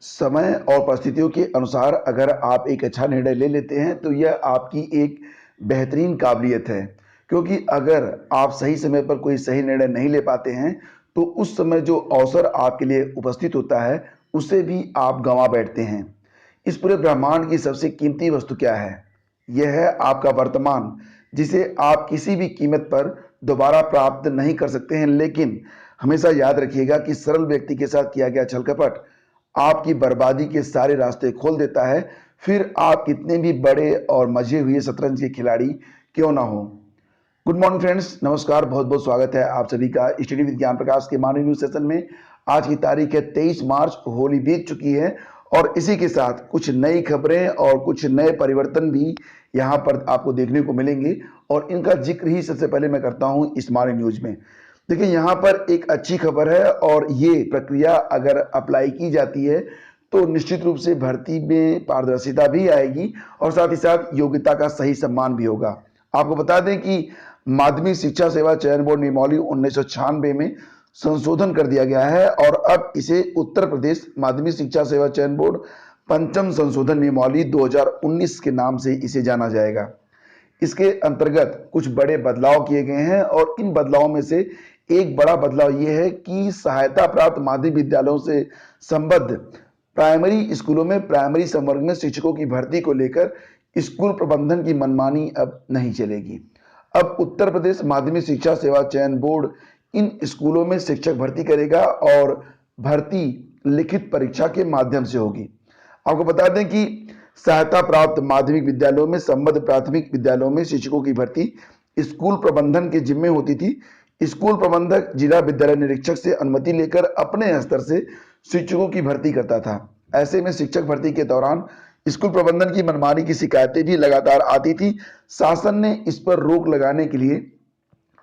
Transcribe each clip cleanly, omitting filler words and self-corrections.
समय और परिस्थितियों के अनुसार अगर आप एक अच्छा निर्णय ले लेते हैं तो यह आपकी एक बेहतरीन काबिलियत है। क्योंकि अगर आप सही समय पर कोई सही निर्णय नहीं ले पाते हैं तो उस समय जो अवसर आपके लिए उपस्थित होता है उसे भी आप गंवा बैठते हैं। इस पूरे ब्रह्मांड की सबसे कीमती वस्तु क्या है? यह है आपका वर्तमान, जिसे आप किसी भी कीमत पर दोबारा प्राप्त नहीं कर सकते हैं। लेकिन हमेशा याद रखिएगा कि सरल व्यक्ति के साथ किया गया छल कपट आपकी बर्बादी के सारे रास्ते खोल देता है, फिर आप कितने भी बड़े और मजे हुए शतरंज के खिलाड़ी क्यों ना हो। गुड मॉर्निंग फ्रेंड्स, नमस्कार, बहुत बहुत स्वागत है आप सभी का स्टडी विद ज्ञान प्रकाश के मॉर्निंग न्यूज सेशन में। आज की तारीख है 23 मार्च, होली बीत चुकी है और इसी के साथ कुछ नई खबरें और कुछ नए परिवर्तन भी यहाँ पर आपको देखने को मिलेंगे और इनका जिक्र ही सबसे पहले मैं करता हूँ इस मॉर्निंग न्यूज में। देखिए, यहाँ पर एक अच्छी खबर है और ये प्रक्रिया अगर अप्लाई की जाती है तो निश्चित रूप से भर्ती में पारदर्शिता भी आएगी और साथ ही साथ योग्यता का सही सम्मान भी होगा। आपको बता दें कि माध्यमिक शिक्षा सेवा चयन बोर्ड नियमावली 1996 में संशोधन कर दिया गया है और अब इसे उत्तर प्रदेश माध्यमिक शिक्षा सेवा चयन बोर्ड पंचम संशोधन नियमावली 2019 के नाम से इसे जाना जाएगा। इसके अंतर्गत कुछ बड़े बदलाव किए गए हैं और इन बदलावों में से एक बड़ा बदलाव यह है कि सहायता प्राप्त माध्यमिक विद्यालयों से संबद्ध प्राइमरी स्कूलों में प्राइमरी संवर्ग में शिक्षकों की भर्ती को लेकर स्कूल प्रबंधन की मनमानी अब नहीं चलेगी। अब उत्तर प्रदेश माध्यमिक शिक्षा सेवा चयन बोर्ड इन स्कूलों में शिक्षक भर्ती करेगा और भर्ती लिखित परीक्षा के माध्यम से होगी। आपको बता दें कि सहायता प्राप्त माध्यमिक विद्यालयों में संबद्ध प्राथमिक विद्यालयों में शिक्षकों की भर्ती स्कूल प्रबंधन के जिम्मे होती थी। स्कूल प्रबंधक जिला विद्यालय निरीक्षक से अनुमति लेकर अपने स्तर से शिक्षकों की भर्ती करता था। ऐसे में शिक्षक भर्ती के दौरान स्कूल प्रबंधन की मनमानी की शिकायतें भी लगातार आती थी। शासन ने इस पर रोक लगाने के लिए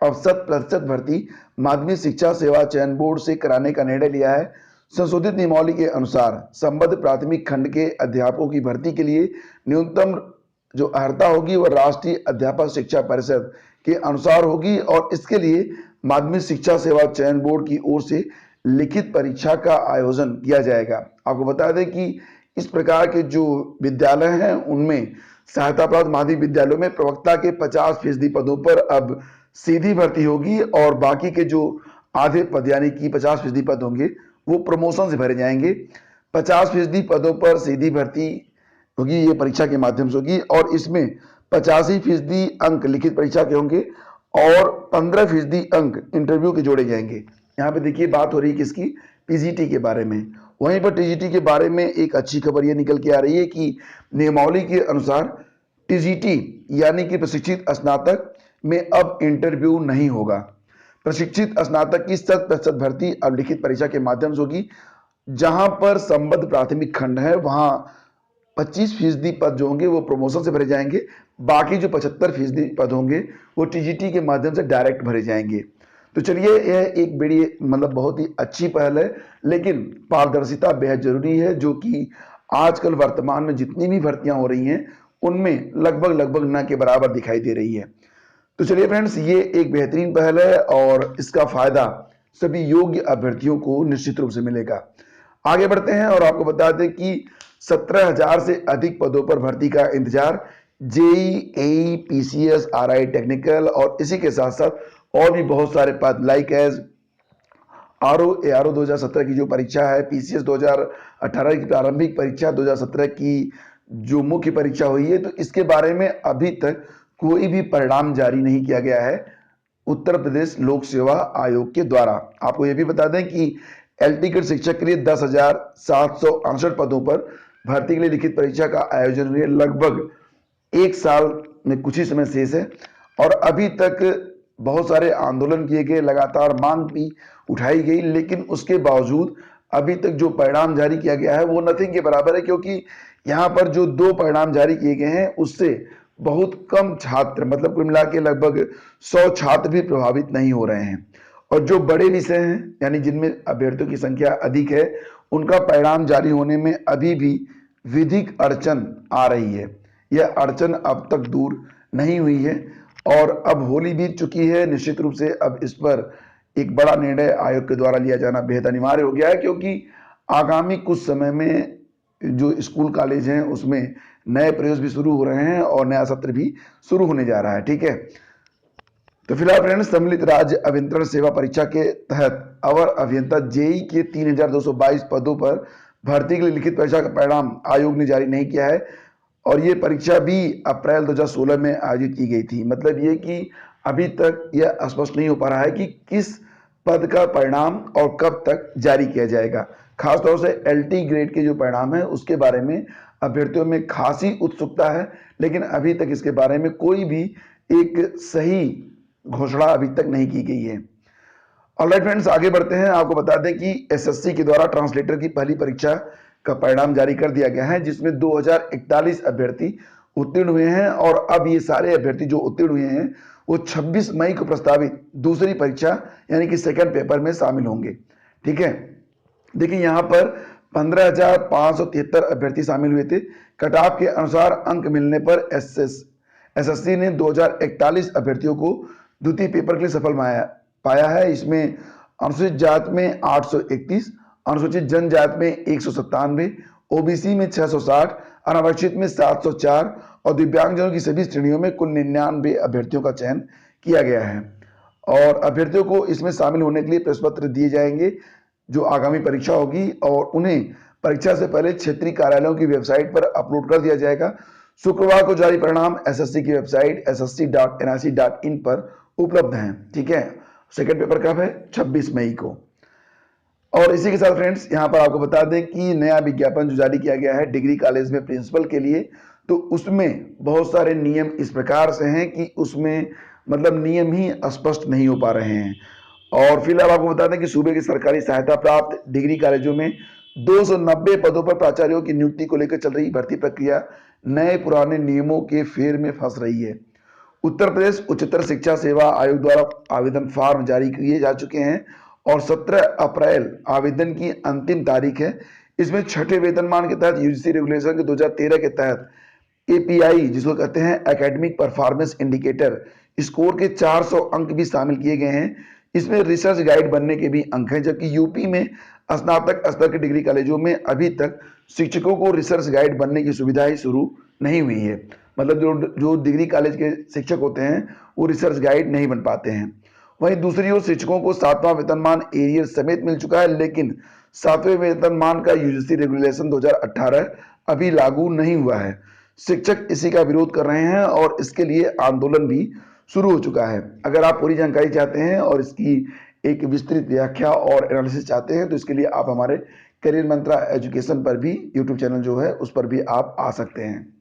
अब 100% भर्ती माध्यमिक शिक्षा सेवा चयन बोर्ड से कराने का निर्णय लिया है। संशोधित नियमावली के अनुसार संबद्ध प्राथमिक खंड के अध्यापकों की भर्ती के लिए न्यूनतम जो अर्हता होगी वह राष्ट्रीय अध्यापक शिक्षा परिषद के अनुसार होगी और इसके लिए माध्यमिक शिक्षा सेवा चयन बोर्ड की ओर से लिखित परीक्षा का आयोजन किया जाएगा। आपको बता दें कि इस प्रकार के जो विद्यालय हैं उनमें सहायता प्राप्त माध्यमिक विद्यालयों में प्रवक्ता के 50% पदों पर अब सीधी भर्ती होगी और बाकी के जो आधे पद यानी कि 50% पद होंगे वो प्रमोशन से भरे जाएंगे। 50% पदों पर सीधी भर्ती होगी, ये परीक्षा के माध्यम से होगी और इसमें 85% अंक लिखित परीक्षा के होंगे और 15% अंक इंटरव्यू के जोड़े जाएंगे। यहाँ पे देखिए बात हो रही है किसकी? पीजीटी के बारे में। वहीं पर टीजीटी के बारे में एक अच्छी खबर ये निकल के आ रही है कि नियमावली के अनुसार टीजीटी यानी कि प्रशिक्षित स्नातक में अब इंटरव्यू नहीं होगा। प्रशिक्षित स्नातक की 100% भर्ती अब लिखित परीक्षा के माध्यम से होगी। जहां पर संबद्ध प्राथमिक खंड है वहां 25% पद जो होंगे वो प्रमोशन से भरे जाएंगे, बाकी जो 75% पद होंगे वो टीजीटी के माध्यम से डायरेक्ट भरे जाएंगे। तो चलिए, यह एक बड़ी मतलब बहुत ही अच्छी पहल है, लेकिन पारदर्शिता बेहद जरूरी है जो कि आजकल वर्तमान में जितनी भी भर्तियां हो रही हैं उनमें लगभग लगभग न के बराबर दिखाई दे रही है। तो चलिए फ्रेंड्स, ये एक बेहतरीन पहल है और इसका फायदा सभी योग्य अभ्यर्थियों को निश्चित रूप से मिलेगा। आगे बढ़ते हैं और आपको बता दें कि 17,000 से अधिक पदों पर भर्ती का इंतजार। जेई, एई, पीसीएस, आरआई टेक्निकल और इसी के साथ साथ और भी बहुत सारे पद लाइक एज आरओ एआरओ 2017 की जो परीक्षा है, पीसीएस 2018 की प्रारंभिक परीक्षा, 2017 की जो मुख्य परीक्षा हुई है, तो इसके बारे में अभी तक कोई भी परिणाम जारी नहीं किया गया है उत्तर प्रदेश लोक सेवा आयोग के द्वारा। आपको यह भी बता दें कि एल टिकट शिक्षक के लिए 10,768 पदों पर भर्ती के लिए लिखित परीक्षा का आयोजन हुए लगभग एक साल में कुछ ही समय शेष है और अभी तक बहुत सारे आंदोलन किए गए, लगातार मांग भी उठाई गई, लेकिन उसके बावजूद अभी तक जो परिणाम जारी किया गया है वो नथिंग के बराबर है। क्योंकि यहाँ पर जो 2 परिणाम जारी किए गए हैं उससे बहुत कम छात्र, मतलब कुल मिला के लगभग 100 छात्र भी प्रभावित नहीं हो रहे हैं और जो बड़े विषय हैं यानी जिनमें अभ्यर्थियों की संख्या अधिक है उनका परिणाम जारी होने में अभी भी विधिक अड़चन आ रही है। यह अड़चन अब तक दूर नहीं हुई है और अब होली बीत चुकी है। निश्चित रूप से अब इस पर एक बड़ा निर्णय आयोग के द्वारा लिया जाना बेहद अनिवार्य हो गया है, क्योंकि आगामी कुछ समय में जो स्कूल कॉलेज हैं उसमें नए प्रयास भी शुरू हो रहे हैं और नया सत्र भी शुरू होने जा रहा है। ठीक है, तो फिलहाल फ्रेंड्स सम्मिलित राज्य अभियंत्रण सेवा परीक्षा के तहत अवर अभियंता जेई के 3222 पदों पर भर्ती के लिए लिखित परीक्षा का परिणाम आयोग ने जारी नहीं किया है और ये परीक्षा भी अप्रैल 2016 में आयोजित की गई थी। मतलब ये कि अभी तक यह स्पष्ट नहीं हो पा रहा है कि किस पद का परिणाम और कब तक जारी किया जाएगा। खासतौर से एलटी ग्रेड के जो परिणाम है उसके बारे में अभ्यर्थियों में खासी उत्सुकता है, लेकिन अभी तक इसके बारे में कोई भी एक सही घोषणा अभी तक नहीं की गई है। ऑलराइट फ्रेंड्स, आगे बढ़ते हैं। आपको बता दें कि एसएससी के द्वारा ट्रांसलेटर की पहली परीक्षा का परिणाम जारी कर दिया गया है, जिसमें 2041 अभ्यर्थी उत्तीर्ण हुए हैं और अब ये सारे अभ्यर्थी जो उत्तीर्ण हुए हैं वो 26 मई को प्रस्तावित दूसरी परीक्षा यानी कि सेकंड पेपर में शामिल होंगे। ठीक है, देखिए यहाँ पर 15,573 अभ्यर्थी शामिल हुए थे। कट ऑफ के अनुसार अंक मिलने पर एसएससी ने 2041 अभ्यर्थियों को द्वितीय पेपर के लिए सफल पाया है। इसमें अनुसूचित जात में 831, अनुसूचित जनजात में 197, ओबीसी में 660, अनारक्षित में 704 और दिव्यांगजनों की सभी श्रेणियों में कुल 99 अभ्यर्थियों का चयन किया गया है और अभ्यर्थियों को इसमें शामिल होने के लिए प्रश्न पत्र दिए जाएंगे जो आगामी परीक्षा होगी और उन्हें परीक्षा से पहले क्षेत्रीय कार्यालयों की वेबसाइट पर अपलोड कर दिया जाएगा। शुक्रवार को जारी परिणाम एसएससी की वेबसाइट ssc.nic.in पर उपलब्ध हैं। ठीक है, सेकंड पेपर कब है? 26 मई को। और इसी के साथ फ्रेंड्स यहाँ पर आपको बता दें कि नया विज्ञापन जो जारी किया गया है डिग्री कॉलेज में प्रिंसिपल के लिए, तो उसमें बहुत सारे नियम इस प्रकार से हैं कि उसमें मतलब नियम ही स्पष्ट नहीं हो पा रहे हैं। और फिलहाल आपको बता दें कि सूबे की सरकारी सहायता प्राप्त डिग्री कॉलेजों में 290 पदों पर प्राचार्यों की नियुक्ति को लेकर चल रही भर्ती प्रक्रिया नए पुराने नियमों के फेर में फंस रही है। उत्तर प्रदेश उच्चतर शिक्षा सेवा आयोग द्वारा आवेदन फॉर्म जारी किए जा चुके हैं और 17 अप्रैल आवेदन की अंतिम तारीख है। इसमें छठे वेतनमान के तहत यूजीसी रेगुलेशन के 2013 के तहत एपीआई जिसको कहते हैं एकेडमिक परफॉर्मेंस इंडिकेटर स्कोर के 400 अंक भी शामिल किए गए हैं। इसमें रिसर्च गाइड बनने के भी अंक हैं, जबकि यूपी में स्नातक स्तर के डिग्री कॉलेजों में अभी तक शिक्षकों को रिसर्च गाइड बनने की सुविधा ही शुरू नहीं हुई है। मतलब जो डिग्री कॉलेज के शिक्षक होते हैं वो रिसर्च गाइड नहीं बन पाते हैं। वहीं दूसरी ओर शिक्षकों को 7वां वेतनमान एरियर समेत मिल चुका है, लेकिन 7वें वेतनमान का यूजीसी रेगुलेशन 2018 अभी लागू नहीं हुआ है। शिक्षक इसी का विरोध कर रहे हैं और इसके लिए आंदोलन भी शुरू हो चुका है। अगर आप पूरी जानकारी चाहते हैं और इसकी एक विस्तृत व्याख्या और एनालिसिस चाहते हैं तो इसके लिए आप हमारे करियर मंत्रा एजुकेशन पर भी यूट्यूब चैनल जो है उस पर भी आप आ सकते हैं।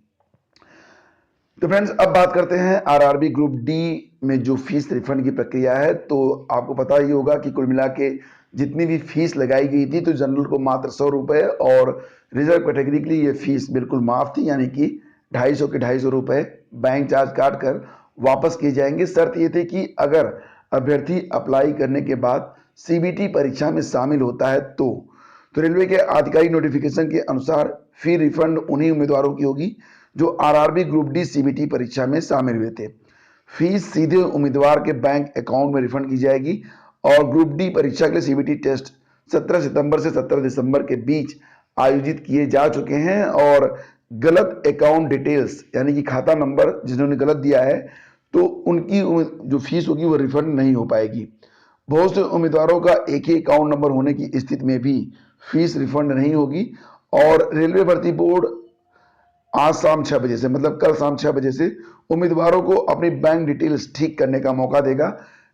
तो फ्रेंड्स, अब बात करते हैं आरआरबी ग्रुप डी में जो फीस रिफंड की प्रक्रिया है। तो आपको पता ही होगा कि कुल मिला के जितनी भी फीस लगाई गई थी तो जनरल को मात्र 100 रुपये और रिजर्व कैटेगरी के लिए ये फीस बिल्कुल माफ थी, यानी कि 250 के 250 रुपये बैंक चार्ज काट कर वापस किए जाएंगे। शर्त ये थी कि अगर अभ्यर्थी अप्लाई करने के बाद सीबीटी परीक्षा में शामिल होता है तो रेलवे के आधिकारिक नोटिफिकेशन के अनुसार फी रिफंड उन्हीं उम्मीदवारों की होगी जो आरआरबी ग्रुप डी सीबीटी परीक्षा में शामिल हुए थे। फीस सीधे उम्मीदवार के बैंक अकाउंट में रिफंड की जाएगी और ग्रुप डी परीक्षा के लिए सीबीटी टेस्ट 17 सितंबर से 17 दिसंबर के बीच आयोजित किए जा चुके हैं और गलत अकाउंट डिटेल्स यानी कि खाता नंबर जिन्होंने गलत दिया है तो उनकी जो फीस होगी वो रिफंड नहीं हो पाएगी। बहुत से उम्मीदवारों का एक ही अकाउंट नंबर होने की स्थिति में भी फीस रिफंड नहीं होगी और रेलवे भर्ती बोर्ड आज शाम 6 बजे से मतलब कल शाम 6 बजे से उम्मीदवारों को अपनी बैंक डिटेल्स ठीक करने का मौका देगा।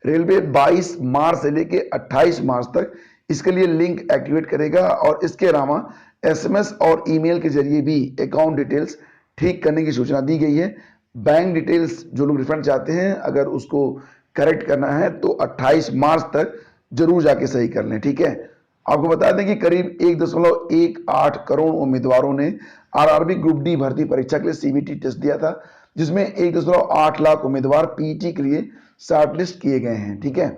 रेलवे 22 मार्च से लेकर 28 मार्च तक इसके लिए लिंक एक्टिवेट करेगा और इसके अलावा एसएमएस और ईमेल के जरिए भी अकाउंट डिटेल्स ठीक करने की सूचना दी गई है। बैंक डिटेल्स जो लोग रिफंड चाहते हैं अगर उसको करेक्ट करना है तो 28 मार्च तक जरूर जाके सही कर लें। ठीक है, आपको बता दें कि करीब 1.18 करोड़ उम्मीदवारों ने आरआरबी ग्रुप डी भर्ती परीक्षा के लिए सीबीटी टेस्ट दिया था, जिसमें 1.8 लाख उम्मीदवार पीटी के लिए शॉर्टलिस्ट किए गए हैं। ठीक है,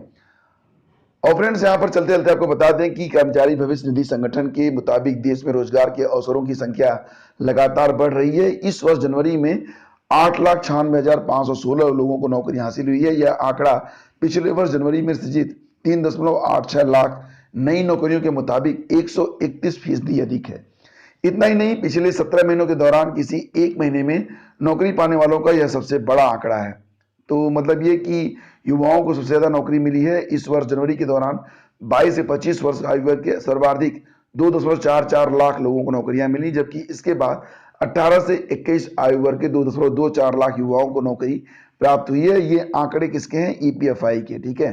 और फ्रेंड्स यहाँ पर चलते चलते आपको बता दें कि कर्मचारी भविष्य निधि संगठन के मुताबिक देश में रोजगार के अवसरों की संख्या लगातार बढ़ रही है। इस वर्ष जनवरी में 8,96,516 लोगों को नौकरी हासिल हुई है। यह आंकड़ा पिछले वर्ष जनवरी में सृजित 3.86 लाख नई नौकरियों के मुताबिक 131% अधिक है। इतना ही नहीं, पिछले 17 महीनों के दौरान किसी एक महीने में नौकरी पाने वालों का यह सबसे बड़ा आंकड़ा है। तो मतलब ये कि युवाओं को सबसे ज़्यादा नौकरी मिली है। इस वर्ष जनवरी के दौरान 22 से 25 वर्ष आयु वर्ग के सर्वाधिक 2.44 लाख लोगों को नौकरियां मिली, जबकि इसके बाद 18 से 21 आयु वर्ग के 2.24 लाख युवाओं को नौकरी प्राप्त हुई है। ये आंकड़े किसके हैं? ईपीएफआई के। ठीक है,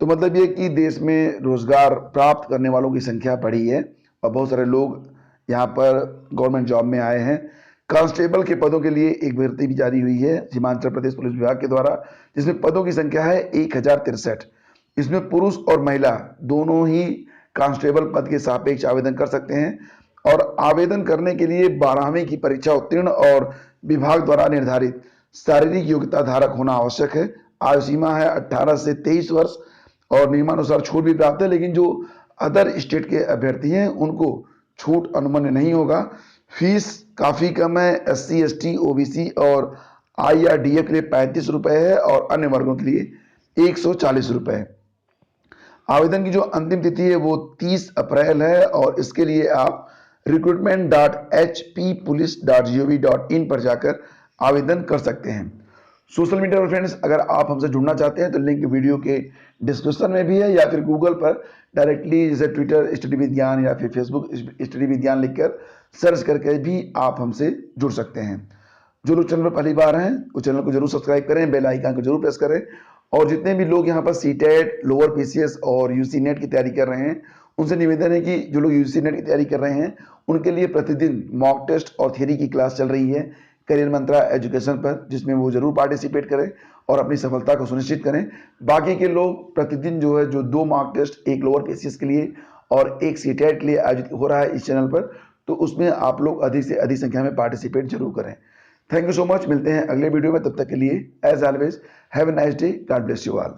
तो मतलब ये कि देश में रोजगार प्राप्त करने वालों की संख्या बढ़ी है और बहुत सारे लोग यहाँ पर गवर्नमेंट जॉब में आए हैं। कांस्टेबल के पदों के लिए एक भर्ती भी जारी हुई है हिमाचल प्रदेश पुलिस विभाग के द्वारा, जिसमें पदों की संख्या है 1063। इसमें पुरुष और महिला दोनों ही कांस्टेबल पद के सापेक्ष आवेदन कर सकते हैं और आवेदन करने के लिए 12वीं की परीक्षा उत्तीर्ण और विभाग द्वारा निर्धारित शारीरिक योग्यता धारक होना आवश्यक है। आयु सीमा है 18 से 23 वर्ष और नियमानुसार छूट भी प्राप्त है, लेकिन जो अदर स्टेट के अभ्यर्थी हैं उनको छूट अनुमन्य नहीं होगा। फीस काफ़ी कम है। SC ST OBC और IRDA के लिए 35 रुपये है और अन्य वर्गों के लिए 140 रुपये है। आवेदन की जो अंतिम तिथि है वो 30 अप्रैल है और इसके लिए आप recruitment.hppolice.gov.in पर जाकर आवेदन कर सकते हैं। सोशल मीडिया पर फ्रेंड्स, अगर आप हमसे जुड़ना चाहते हैं तो लिंक वीडियो के डिस्क्रिप्शन में भी है, या फिर गूगल पर डायरेक्टली जैसे ट्विटर स्टडी विज्ञान या फिर फेसबुक स्टडी विज्ञान लिखकर सर्च करके भी आप हमसे जुड़ सकते हैं। जो लोग चैनल पर पहली बार हैं वो चैनल को जरूर सब्सक्राइब करें, बेल आइकन को जरूर प्रेस करें। और जितने भी लोग यहाँ पर सीटेट, लोअर PCS और UC नेट की तैयारी कर रहे हैं, उनसे निवेदन है कि जो लोग UC नेट की तैयारी कर रहे हैं उनके लिए प्रतिदिन मॉक टेस्ट और थ्योरी की क्लास चल रही है करियर मंत्रा एजुकेशन पर, जिसमें वो जरूर पार्टिसिपेट करें और अपनी सफलता को सुनिश्चित करें। बाकी के लोग प्रतिदिन जो है जो 2 मॉक टेस्ट, एक लोअर PCS के लिए और एक सीटेट के लिए आयोजित हो रहा है इस चैनल पर, तो उसमें आप लोग अधिक से अधिक संख्या में पार्टिसिपेट जरूर करें। Thank you so much. मिलते हैं अगले वीडियो में, तब तक के लिए as always have a nice day, God bless you all.